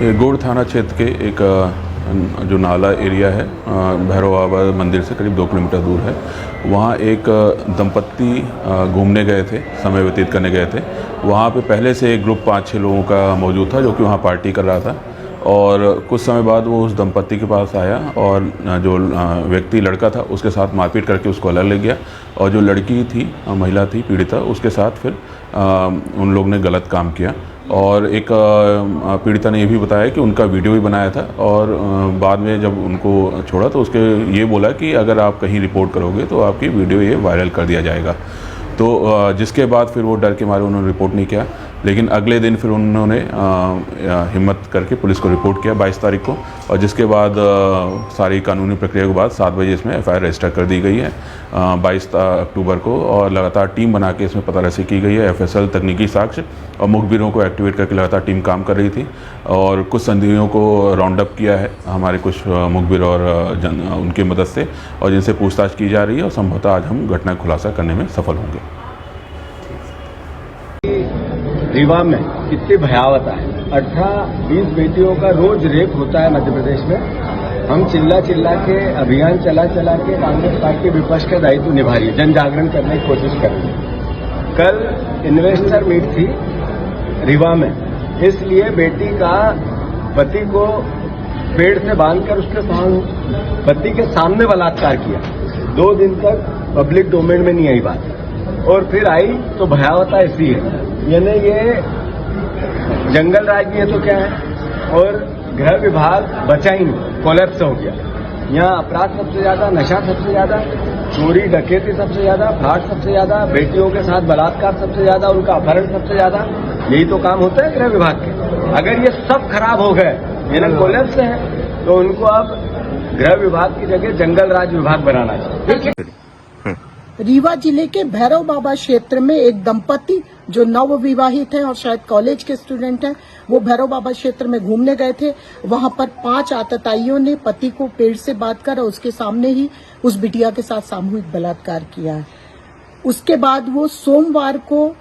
ये गुड़ थाना क्षेत्र के एक जो नाला एरिया है भैरव बाबा मंदिर से करीब 2 किलोमीटर दूर है। वहाँ एक दंपत्ति घूमने गए थे, समय व्यतीत करने गए थे। वहाँ पे पहले से एक ग्रुप 5-6 लोगों का मौजूद था जो कि वहाँ पार्टी कर रहा था और कुछ समय बाद वो उस दंपत्ति के पास आया और जो व्यक्ति लड़का था उसके साथ मारपीट करके उसको अलग ले गया और जो लड़की थी महिला थी पीड़िता उसके साथ फिर उन लोग ने गलत काम किया। और एक पीड़िता ने ये भी बताया कि उनका वीडियो भी बनाया था और बाद में जब उनको छोड़ा तो उसके ये बोला कि अगर आप कहीं रिपोर्ट करोगे तो आपकी वीडियो ये वायरल कर दिया जाएगा। तो जिसके बाद फिर वो डर के मारे उन्होंने रिपोर्ट नहीं किया। लेकिन अगले दिन फिर उन्होंने हिम्मत करके पुलिस को रिपोर्ट किया 22 तारीख को, और जिसके बाद सारी कानूनी प्रक्रिया के बाद 7 बजे इसमें FIR रजिस्टर कर दी गई है 22 अक्टूबर को, और लगातार टीम बना के इसमें पतारासी की गई है। FSL तकनीकी साक्ष्य और मुखबिरों को एक्टिवेट करके लगातार टीम काम कर रही थी, और कुछ संदिग्धों को राउंड अप किया है हमारे कुछ मुखबिर और उनकी मदद से, और जिनसे पूछताछ की जा रही है, और संभवतः आज हम घटना का खुलासा करने में सफल होंगे। रीवा में कितनी भयावता है, 18-20 बेटियों का रोज रेप होता है मध्य प्रदेश में। हम चिल्ला चिल्ला के अभियान चला के कांग्रेस पार्टी विपक्ष का दायित्व निभा रही है, जन जागरण करने की कोशिश कर रही है। कल इन्वेस्टर मीट थी रीवा में, इसलिए बेटी का पति को पेड़ से बांधकर उसके पति के सामने बलात्कार किया। 2 दिन तक पब्लिक डोमेन में नहीं आई बात, और फिर आई तो भयावता ऐसी है, यानी ये जंगल राज में तो क्या है, और गृह विभाग बचा ही नहीं, कोलैप्स हो गया। यहाँ अपराध सबसे ज्यादा, नशा सबसे ज्यादा, चोरी डकैती सबसे ज्यादा, फ्रॉड सबसे ज्यादा, बेटियों के साथ बलात्कार सबसे ज्यादा, उनका अपहरण सबसे ज्यादा। यही तो काम होता है गृह विभाग के। अगर ये सब खराब हो गए, यानी कोलैप्स है, तो उनको अब गृह विभाग की जगह जंगल राज विभाग बनाना चाहिए। रीवा जिले के भैरव बाबा क्षेत्र में एक दंपति जो नवविवाहित हैं और शायद कॉलेज के स्टूडेंट हैं, वो भैरव बाबा क्षेत्र में घूमने गए थे। वहां पर 5 आतताइयों ने पति को पेड़ से बांधकर और उसके सामने ही उस बिटिया के साथ सामूहिक बलात्कार किया है। उसके बाद वो सोमवार को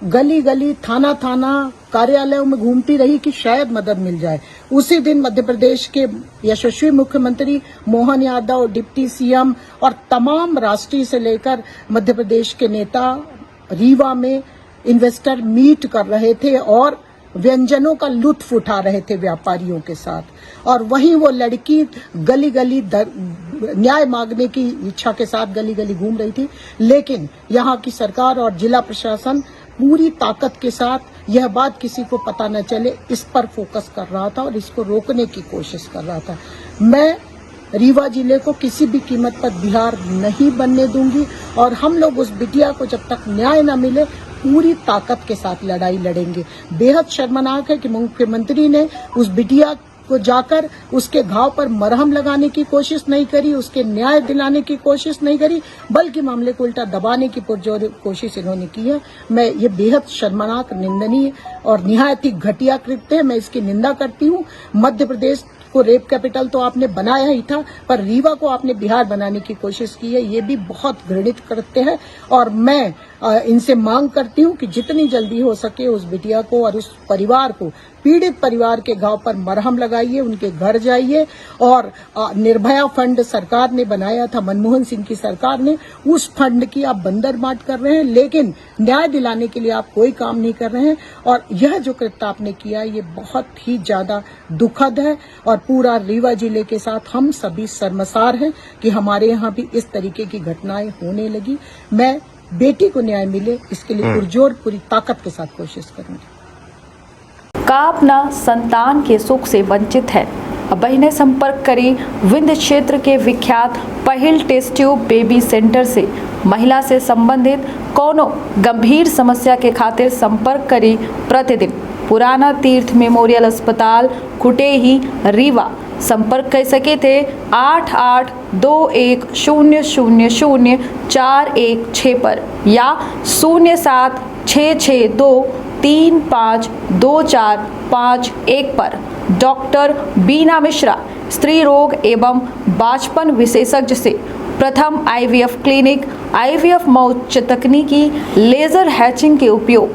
गली गली, थाना थाना, कार्यालयों में घूमती रही कि शायद मदद मिल जाए। उसी दिन मध्य प्रदेश के यशस्वी मुख्यमंत्री मोहन यादव, डिप्टी CM और तमाम राष्ट्रीय से लेकर मध्य प्रदेश के नेता रीवा में इन्वेस्टर मीट कर रहे थे और व्यंजनों का लुत्फ उठा रहे थे व्यापारियों के साथ, और वहीं वो लड़की गली गली न्याय मांगने की इच्छा के साथ गली गली घूम रही थी। लेकिन यहाँ की सरकार और जिला प्रशासन पूरी ताकत के साथ यह बात किसी को पता न चले इस पर फोकस कर रहा था और इसको रोकने की कोशिश कर रहा था। मैं रीवा जिले को किसी भी कीमत पर बिहार नहीं बनने दूंगी, और हम लोग उस बिटिया को जब तक न्याय न मिले पूरी ताकत के साथ लड़ाई लड़ेंगे। बेहद शर्मनाक है कि मुख्यमंत्री ने उस बिटिया को जाकर उसके घाव पर मरहम लगाने की कोशिश नहीं करी, उसके न्याय दिलाने की कोशिश नहीं करी, बल्कि मामले को उल्टा दबाने की पुरजोर कोशिश इन्होंने की है। मैं ये बेहद शर्मनाक, निंदनीय और निहायत ही घटिया कृत्य है, मैं इसकी निंदा करती हूँ। मध्य प्रदेश को रेप कैपिटल तो आपने बनाया ही था, पर रीवा को आपने बिहार बनाने की कोशिश की है, ये भी बहुत घृणित कृत्य है। और मैं इनसे मांग करती हूँ कि जितनी जल्दी हो सके उस बिटिया को और उस परिवार को, पीड़ित परिवार के घाव पर मरहम लगाइए, उनके घर जाइए। और निर्भया फंड सरकार ने बनाया था, मनमोहन सिंह की सरकार ने, उस फंड की आप बंदरबाट कर रहे हैं, लेकिन न्याय दिलाने के लिए आप कोई काम नहीं कर रहे हैं। और यह जो कृत्य आपने किया ये बहुत ही ज्यादा दुखद है, और पूरा रीवा जिले के साथ हम सभी शर्मसार हैं कि हमारे यहाँ भी इस तरीके की घटनाएं होने लगी। मैं बेटी को न्याय मिले इसके लिए पुरजोर पूरी ताकत के साथ कोशिश करूंगी। का अपना संतान के सुख से वंचित है, अब बहनें संपर्क करें विंध्य क्षेत्र के विख्यात पहिल टेस्ट ट्यूब बेबी सेंटर से। महिला से संबंधित कोनो गंभीर समस्या के खातिर संपर्क करें प्रतिदिन पुराना तीर्थ मेमोरियल अस्पताल कुटेही रीवा। संपर्क कर सके थे 8821000416 पर या 0766235245 पर। डॉक्टर बीना मिश्रा, स्त्री रोग एवं बांझपन विशेषज्ञ से प्रथम IVF क्लिनिक, IVF मौच तकनीकी, लेजर हैचिंग के उपयोग,